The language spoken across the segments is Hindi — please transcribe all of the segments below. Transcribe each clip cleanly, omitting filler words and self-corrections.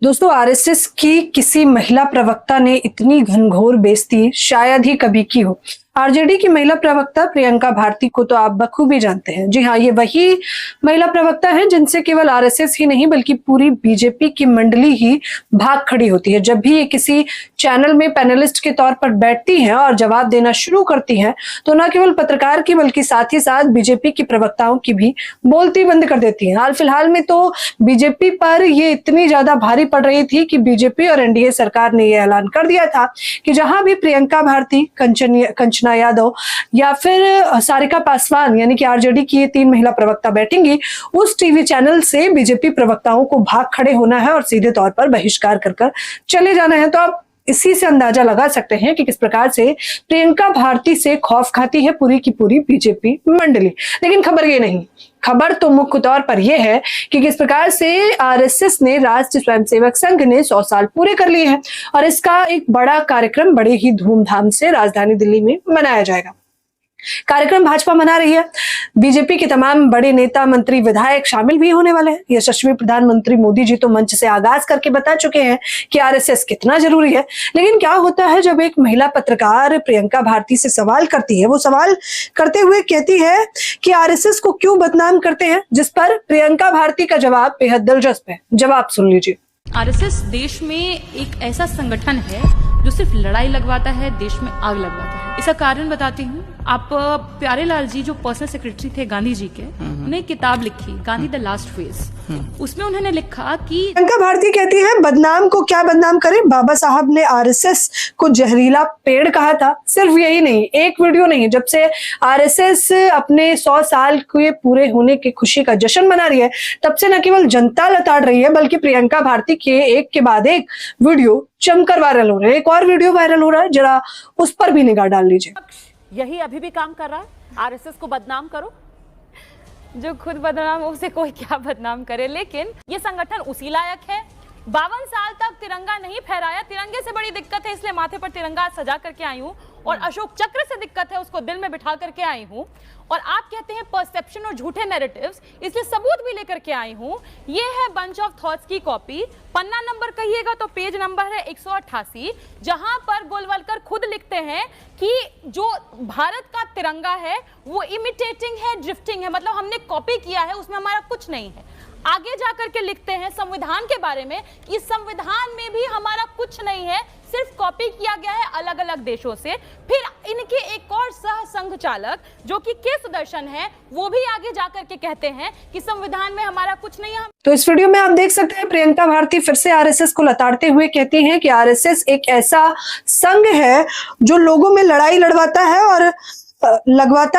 दोस्तों, आरएसएस की किसी महिला प्रवक्ता ने इतनी घनघोर बेइज्जती शायद ही कभी की हो। आरजेडी की महिला प्रवक्ता प्रियंका भारती को तो आप बखूबी जानते हैं। जी हाँ, ये वही महिला प्रवक्ता हैं जिनसे केवल आरएसएस ही नहीं बल्कि पूरी बीजेपी की मंडली ही भाग खड़ी होती है। जब भी ये किसी चैनल में पैनलिस्ट के तौर पर बैठती हैं और जवाब देना शुरू करती हैं तो न केवल पत्रकार की बल्कि साथ ही साथ बीजेपी की प्रवक्ताओं की भी बोलती बंद कर देती हैं। हाल फिलहाल में तो बीजेपी पर ये इतनी ज्यादा भारी पड़ रही थी कि बीजेपी और एनडीए सरकार ने यह ऐलान कर दिया था कि जहां भी प्रियंका भारती, कंचना यादव या फिर सारिका पासवान यानी कि आरजेडी की ये तीन महिला प्रवक्ता बैठेंगी, उस टीवी चैनल से बीजेपी प्रवक्ताओं को भाग खड़े होना है और सीधे तौर पर बहिष्कार कर चले जाना है। तो आप इसी से अंदाजा लगा सकते हैं कि किस प्रकार से प्रियंका भारती से खौफ खाती है पूरी की पूरी बीजेपी मंडली। लेकिन खबर ये नहीं, खबर तो मुख्य तौर पर यह है कि किस प्रकार से आरएसएस ने राष्ट्रीय स्वयंसेवक संघ ने 100 साल पूरे कर लिए हैं और इसका एक बड़ा कार्यक्रम बड़े ही धूमधाम से राजधानी दिल्ली में मनाया जाएगा। कार्यक्रम भाजपा मना रही है, बीजेपी के तमाम बड़े नेता, मंत्री, विधायक शामिल भी होने वाले हैं। यशस्वी प्रधानमंत्री मोदी जी तो मंच से आगाज करके बता चुके हैं कि आरएसएस कितना जरूरी है। लेकिन क्या होता है जब एक महिला पत्रकार प्रियंका भारती से सवाल करती है, वो सवाल करते हुए कहती है कि आरएसएस को क्यों बदनाम करते हैं, जिस पर प्रियंका भारती का जवाब बेहद दिलचस्प है। जवाब सुन लीजिए। आरएसएस देश में एक ऐसा संगठन है जो सिर्फ लड़ाई लगवाता है, देश में आग लगवाता है। इसका कारण बताती हूँ। आप प्यारेलाल जी जो पर्सनल सेक्रेटरी थे गांधी जी के, उन्हें किताब लिखी गांधी द लास्ट फेज। उसमें उन्होंने लिखा कि प्रियंका भारती कहती है बदनाम को क्या बदनाम करें, बाबा साहब ने आरएसएस को जहरीला पेड़ कहा था। सिर्फ यही नहीं, एक वीडियो नहीं, जब से आरएसएस अपने 100 साल के पूरे होने की खुशी का जश्न मना रही है तब से न केवल जनता लताड़ रही है बल्कि प्रियंका भारती के एक के बाद एक वीडियो जमकर वायरल हो रहे हैं। एक और वीडियो वायरल हो रहा है, जरा उस पर भी निगाह डाल लीजिए। यही अभी भी काम कर रहा है, आरएसएस को बदनाम करो। जो खुद बदनाम हो उसे कोई क्या बदनाम करे। लेकिन ये संगठन उसी लायक है। 52 साल तक तिरंगा नहीं फहराया, तिरंगे से बड़ी दिक्कत है इसलिए माथे पर तिरंगा सजा करके आई हूँ, और अशोक चक्र से दिक्कत है उसको दिल में बिठा करके आई हूँ। और आप कहते हैं परसेप्शन और झूठे नैरेटिव्स, इसलिए सबूत भी लेकर के आई हूँ। ये है बंच ऑफ थॉट्स की कॉपी। पन्ना नंबर कहिएगा तो पेज नंबर है 188, जहां पर गोलवलकर खुद लिखते हैं कि जो भारत का तिरंगा है वो इमिटेटिंग है, ड्रिफ्टिंग है, मतलब हमने कॉपी किया है, उसमें हमारा कुछ नहीं है। आगे जाकर के लिखते हैं संविधान के बारे में कि संविधान में भी हमारा कुछ नहीं है, सिर्फ कॉपी किया गया है अलग अलग देशों से। फिर इनके एक और सह संघ चालक जो कि के सुदर्शन है, वो भी आगे जाकर के कहते हैं कि संविधान में हमारा कुछ नहीं है। तो इस वीडियो में आप देख सकते हैं प्रियंका भारती फिर से आरएसएस को लताड़ते हुए कहती हैं कि आरएसएस एक ऐसा संघ है जो लोगों में लड़ाई लगवाता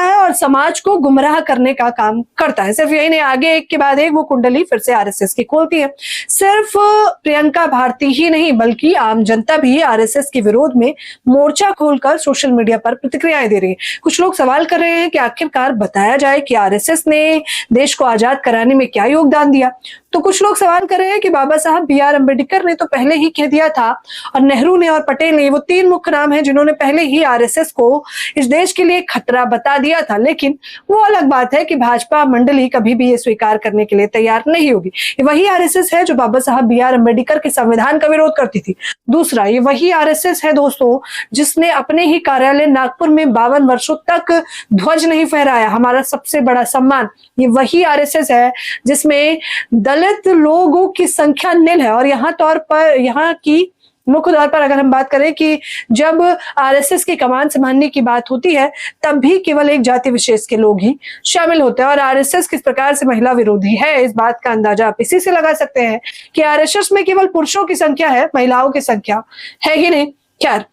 है और समाज को गुमराह करने का काम करता है। सिर्फ यही नहीं, आगे एक के बाद एक वो कुंडली फिर से आरएसएस की खोलती है। सिर्फ प्रियंका भारती ही नहीं बल्कि आम जनता भी आरएसएस के विरोध में मोर्चा खोलकर सोशल मीडिया पर प्रतिक्रियाएं दे रही है। कुछ लोग सवाल कर रहे हैं कि आखिरकार बताया जाए कि आरएसएस ने देश को आजाद कराने में क्या योगदान दिया। तो कुछ लोग सवाल कर रहे हैं कि बाबा साहब B.R. अम्बेडकर ने तो पहले ही कह दिया था, और नेहरू ने और पटेल ने, वो तीन मुख्य नाम हैं जिन्होंने पहले ही आरएसएस को इस देश के लिए खतरा बता दिया था। लेकिन वो अलग बात है कि भाजपा मंडली कभी भी ये स्वीकार करने के लिए तैयार नहीं होगी। ये वही आरएसएस है जो बाबा साहब B.R. अम्बेडकर के संविधान का विरोध करती थी। दूसरा, ये वही आरएसएस है दोस्तों जिसने अपने ही कार्यालय नागपुर में 52 वर्षों तक ध्वज नहीं फहराया, हमारा सबसे बड़ा सम्मान। ये वही आरएसएस है जिसमें दलित लोगों की संख्या निल है। और यहाँ की मुख्य तौर पर अगर हम बात करें कि जब आरएसएस की कमान संभालने की बात होती है तब भी केवल एक जाति विशेष के लोग ही शामिल होते हैं। और आरएसएस किस प्रकार से महिला विरोधी है, इस बात का अंदाजा आप इसी से लगा सकते हैं कि आरएसएस में केवल पुरुषों की संख्या है, महिलाओं की संख्या है ही नहीं। खैर,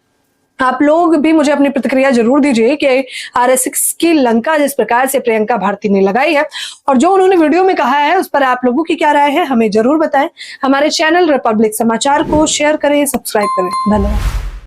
आप लोग भी मुझे अपनी प्रतिक्रिया जरूर दीजिए कि आरएसएस की लंका जिस प्रकार से प्रियंका भारती ने लगाई है और जो उन्होंने वीडियो में कहा है उस पर आप लोगों की क्या राय है, हमें जरूर बताएं। हमारे चैनल रिपब्लिक समाचार को शेयर करें, सब्सक्राइब करें। धन्यवाद।